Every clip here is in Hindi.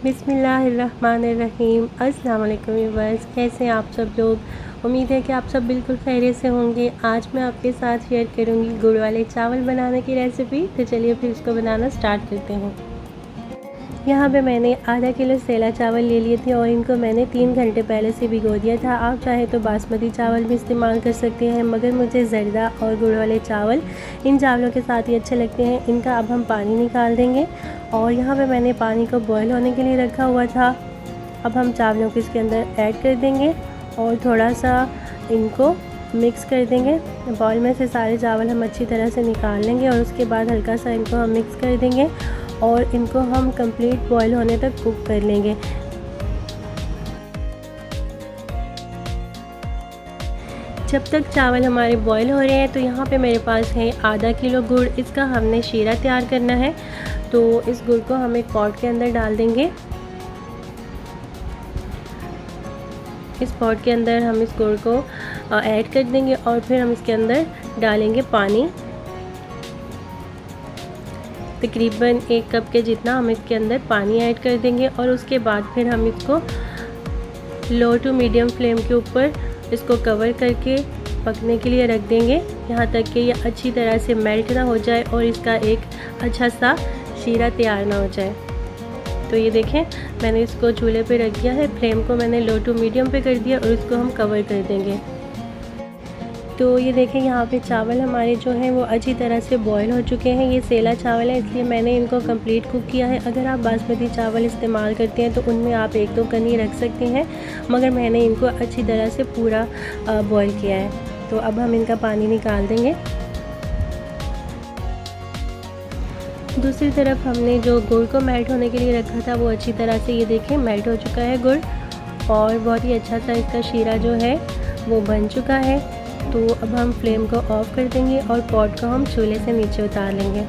बिस्मिल्लाहिर्रहमानिर्रहीम। अस्सलाम वालेकुम व्यूअर्स, कैसे हैं आप सब लोग। उम्मीद है कि आप सब बिल्कुल खैरियत से होंगे। आज मैं आपके साथ शेयर करूंगी गुड़ वाले चावल बनाने की रेसिपी। तो चलिए फिर इसको बनाना स्टार्ट करते हैं। यहाँ पे मैंने आधा किलो सेला चावल ले लिए थे और इनको मैंने 3 घंटे पहले से भिगो दिया था। आप चाहे तो बासमती चावल भी इस्तेमाल कर सकते हैं, मगर मुझे ज़र्दा और गुड़ वाले चावल इन चावलों के साथ ही अच्छे लगते हैं। इनका अब हम पानी निकाल देंगे और यहाँ पे मैंने पानी को बॉयल होने के लिए रखा हुआ था। अब हम चावलों को इसके अंदर ऐड कर देंगे और थोड़ा सा इनको मिक्स कर देंगे। बॉयल में से सारे चावल हम अच्छी तरह से निकाल लेंगे और उसके बाद हल्का सा इनको हम मिक्स कर देंगे और इनको हम कंप्लीट बॉयल होने तक कुक कर लेंगे। जब तक चावल हमारे बॉयल हो रहे हैं तो यहाँ पे मेरे पास है आधा किलो गुड़। इसका हमने शीरा तैयार करना है, तो इस गुड़ को हम एक पॉट के अंदर डाल देंगे। इस पॉट के अंदर हम इस गुड़ को ऐड कर देंगे और फिर हम इसके अंदर डालेंगे पानी। तकरीबन 1 कप के जितना हम इसके अंदर पानी ऐड कर देंगे और उसके बाद फिर हम इसको लो टू मीडियम फ्लेम के ऊपर इसको कवर करके पकने के लिए रख देंगे, यहाँ तक कि ये अच्छी तरह से मेल्ट ना हो जाए और इसका एक अच्छा सा शीरा तैयार ना हो जाए। तो ये देखें, मैंने इसको चूल्हे पे रख दिया है, फ्लेम को मैंने लो टू मीडियम पे कर दिया और इसको हम कवर कर देंगे। तो ये देखें, यहाँ पे चावल हमारे जो हैं वो अच्छी तरह से बॉयल हो चुके हैं। ये सेला चावल है इसलिए मैंने इनको कंप्लीट कुक किया है। अगर आप बासमती चावल इस्तेमाल करते हैं तो उनमें आप 1-2 कनी रख सकते हैं, मगर मैंने इनको अच्छी तरह से पूरा बॉयल किया है। तो अब हम इनका पानी निकाल देंगे। दूसरी तरफ हमने जो गुड़ को मेल्ट होने के लिए रखा था वो अच्छी तरह से ये देखें मेल्ट हो चुका है गुड़ और बहुत ही अच्छा सा इसका शीरा जो है वो बन चुका है। तो अब हम फ्लेम को ऑफ कर देंगे और पॉट को हम चूल्हे से नीचे उतार लेंगे।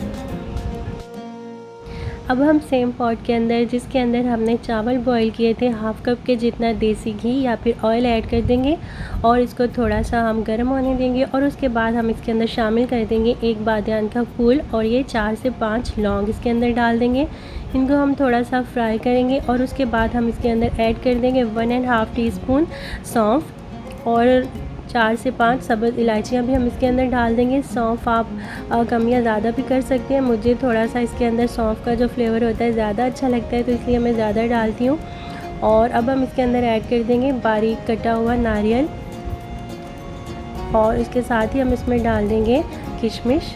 अब हम सेम पॉट के अंदर जिसके अंदर हमने चावल बॉईल किए थे 1/2 कप के जितना देसी घी या फिर ऑयल ऐड कर देंगे और इसको थोड़ा सा हम गर्म होने देंगे और उसके बाद हम इसके अंदर शामिल कर देंगे 1 बादियान का फूल और ये 4 से 5 लौंग इसके अंदर डाल देंगे। इनको हम थोड़ा सा फ्राई करेंगे और उसके बाद हम इसके अंदर ऐड कर देंगे 1.5 टीस्पून सौंफ और 4 से 5 सब्ज़ इलायचियाँ भी हम इसके अंदर डाल देंगे। सौंफ आप कम या ज़्यादा भी कर सकते हैं। मुझे थोड़ा सा इसके अंदर सौंफ का जो फ्लेवर होता है ज़्यादा अच्छा लगता है, तो इसलिए मैं ज़्यादा डालती हूँ। और अब हम इसके अंदर ऐड कर देंगे बारीक कटा हुआ नारियल और इसके साथ ही हम इसमें डाल देंगे किशमिश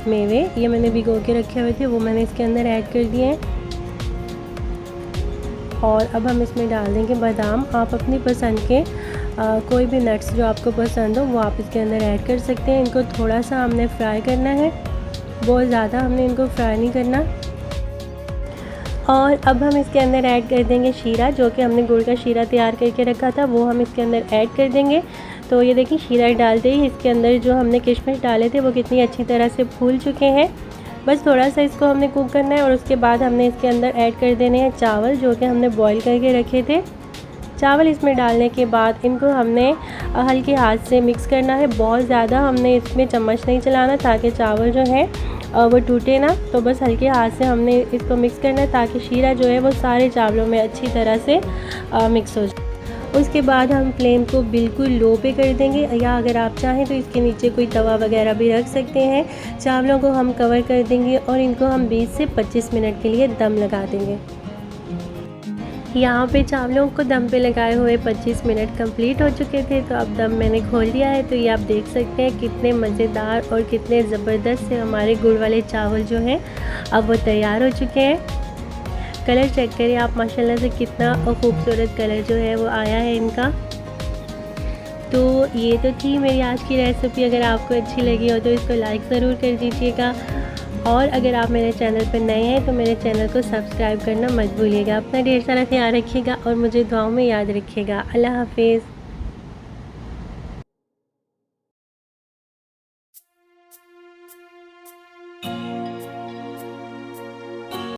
मेवे। ये मैंने भिगो के रखे हुए थे, वो मैंने इसके अंदर ऐड कर दिए हैं। और अब हम इसमें डाल देंगे बादाम। आप अपनी पसंद के कोई भी नट्स जो आपको पसंद हो वो आप इसके अंदर ऐड कर सकते हैं। इनको थोड़ा सा हमने फ्राई करना है, बहुत ज़्यादा हमने इनको फ्राई नहीं करना। और अब हम इसके अंदर ऐड कर देंगे शीरा, जो कि हमने गुड़ का शीरा तैयार करके रखा था वो हम इसके अंदर ऐड कर देंगे। तो ये देखिए, शीरा डालते ही इसके अंदर जो हमने किशमिश डाले थे वो कितनी अच्छी तरह से फूल चुके हैं। बस थोड़ा सा इसको हमने कुक करना है और उसके बाद हमने इसके अंदर ऐड कर देने हैं चावल, जो कि हमने बॉईल करके रखे थे। चावल इसमें डालने के बाद इनको हमने हल्के हाथ से मिक्स करना है। बहुत ज़्यादा हमने इसमें चम्मच नहीं चलाना ताकि चावल जो है वो टूटे ना। तो बस हल्के हाथ से हमने इसको मिक्स करना है ताकि शीरा जो है वो सारे चावलों में अच्छी तरह से मिक्स हो जाए। उसके बाद हम फ्लेम को बिल्कुल लो पे कर देंगे, या अगर आप चाहें तो इसके नीचे कोई तवा वगैरह भी रख सकते हैं। चावलों को हम कवर कर देंगे और इनको हम 20 से 25 मिनट के लिए दम लगा देंगे। यहाँ पे चावलों को दम पे लगाए हुए 25 मिनट कंप्लीट हो चुके थे, तो अब दम मैंने खोल दिया है। तो ये आप देख सकते हैं कितने मज़ेदार और कितने ज़बरदस्त से हमारे गुड़ वाले चावल जो हैं अब वो तैयार हो चुके हैं। कलर चेक करिए आप, माशाल्लाह से कितना खूबसूरत कलर जो है वो आया है इनका। तो ये तो थी मेरी आज की रेसिपी। अगर आपको अच्छी लगी हो तो इसको लाइक ज़रूर कर दीजिएगा और अगर आप मेरे चैनल पर नए हैं तो मेरे चैनल को सब्सक्राइब करना मत भूलिएगा। अपना ढेर सारा ख्याल रखिएगा और मुझे दुआओं में याद रखिएगा। अल्लाह हाफिज़।